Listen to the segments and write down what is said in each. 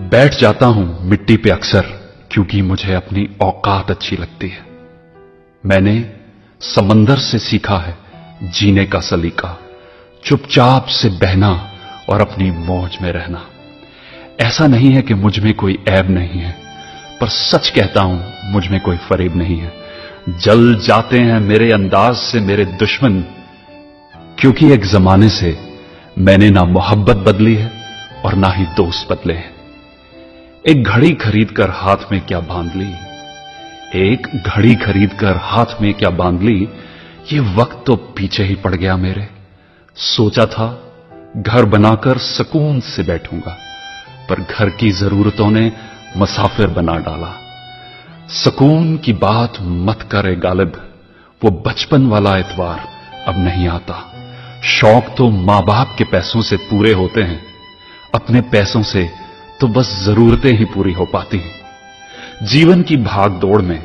बैठ जाता हूं मिट्टी पे अक्सर, क्योंकि मुझे अपनी औकात अच्छी लगती है। मैंने समंदर से सीखा है जीने का सलीका, चुपचाप से बहना और अपनी मौज में रहना। ऐसा नहीं है कि मुझ में कोई ऐब नहीं है, पर सच कहता हूं मुझ में कोई फरेब नहीं है। जल जाते हैं मेरे अंदाज से मेरे दुश्मन, क्योंकि एक जमाने से मैंने ना मोहब्बत बदली है और ना ही दोस्त बदले हैं। एक घड़ी खरीद कर हाथ में क्या बांध ली, एक घड़ी खरीद कर हाथ में क्या बांध ली, ये वक्त तो पीछे ही पड़ गया मेरे। सोचा था घर बनाकर सुकून से बैठूंगा, पर घर की जरूरतों ने मुसाफिर बना डाला। सुकून की बात मत करे गालिब, वो बचपन वाला एतवार अब नहीं आता। शौक तो मां बाप के पैसों से पूरे होते हैं, अपने पैसों से तो बस जरूरतें ही पूरी हो पाती हैं। जीवन की भाग दौड़ में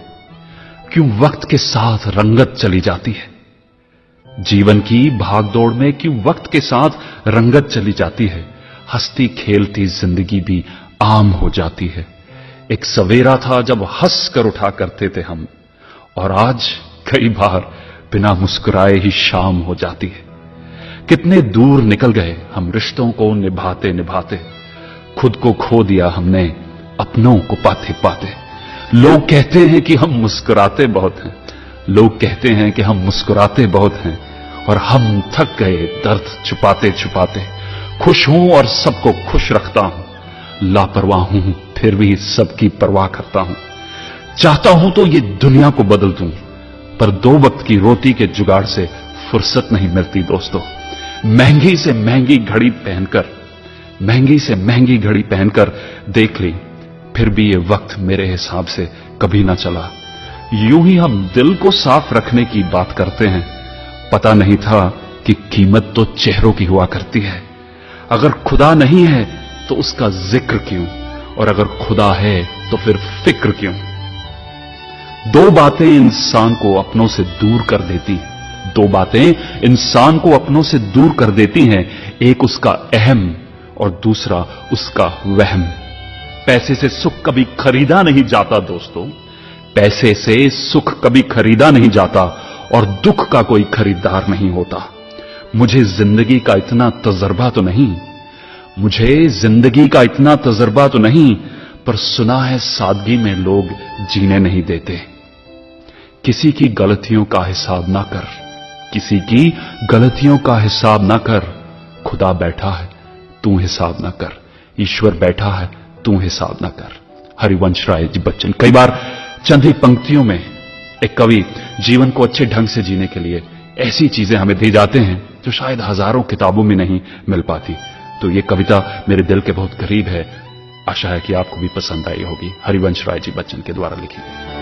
क्यों वक्त के साथ रंगत चली जाती है, जीवन की भाग दौड़ में क्यों वक्त के साथ रंगत चली जाती है। हंसती खेलती जिंदगी भी आम हो जाती है। एक सवेरा था जब हंस कर उठा करते थे हम, और आज कई बार बिना मुस्कुराए ही शाम हो जाती है। कितने दूर निकल गए हम रिश्तों को निभाते निभाते, खुद को खो दिया हमने अपनों को पाते पाते। लोग कहते हैं कि हम मुस्कुराते बहुत हैं, लोग कहते हैं कि हम मुस्कुराते बहुत हैं, और हम थक गए दर्द छुपाते छुपाते। खुश हूं और सबको खुश रखता हूं, लापरवाह हूं फिर भी सबकी परवाह करता हूं। चाहता हूं तो ये दुनिया को बदल दूं, पर 2 वक्त की रोटी के जुगाड़ से फुर्सत नहीं मिलती दोस्तों। महंगी से महंगी घड़ी पहनकर, महंगी से महंगी घड़ी पहनकर देख ली, फिर भी ये वक्त मेरे हिसाब से कभी ना चला। यूं ही हम दिल को साफ रखने की बात करते हैं, पता नहीं था कि कीमत तो चेहरों की हुआ करती है। अगर खुदा नहीं है तो उसका जिक्र क्यों, और अगर खुदा है तो फिर फिक्र क्यों। 2 बातें इंसान को अपनों से दूर कर देती हैं, 2 बातें इंसान को अपनों से दूर कर देती हैं। एक उसका अहम और दूसरा उसका वहम। पैसे से सुख कभी खरीदा नहीं जाता दोस्तों, पैसे से सुख कभी खरीदा नहीं जाता, और दुख का कोई खरीदार नहीं होता। मुझे जिंदगी का इतना तजर्बा तो नहीं, मुझे जिंदगी का इतना तजर्बा तो नहीं, पर सुना है सादगी में लोग जीने नहीं देते। किसी की गलतियों का हिसाब ना कर, किसी की गलतियों का हिसाब ना कर। खुदा बैठा है तू हिसाब ना कर, ईश्वर बैठा है तू हिसाब ना कर। हरिवंश राय जी बच्चन। कई बार चंद ही पंक्तियों में एक कवि जीवन को अच्छे ढंग से जीने के लिए ऐसी चीजें हमें दे जाते हैं जो शायद हजारों किताबों में नहीं मिल पाती। तो ये कविता मेरे दिल के बहुत करीब है, आशा है कि आपको भी पसंद आई होगी। हरिवंश राय जी बच्चन के द्वारा लिखी गई।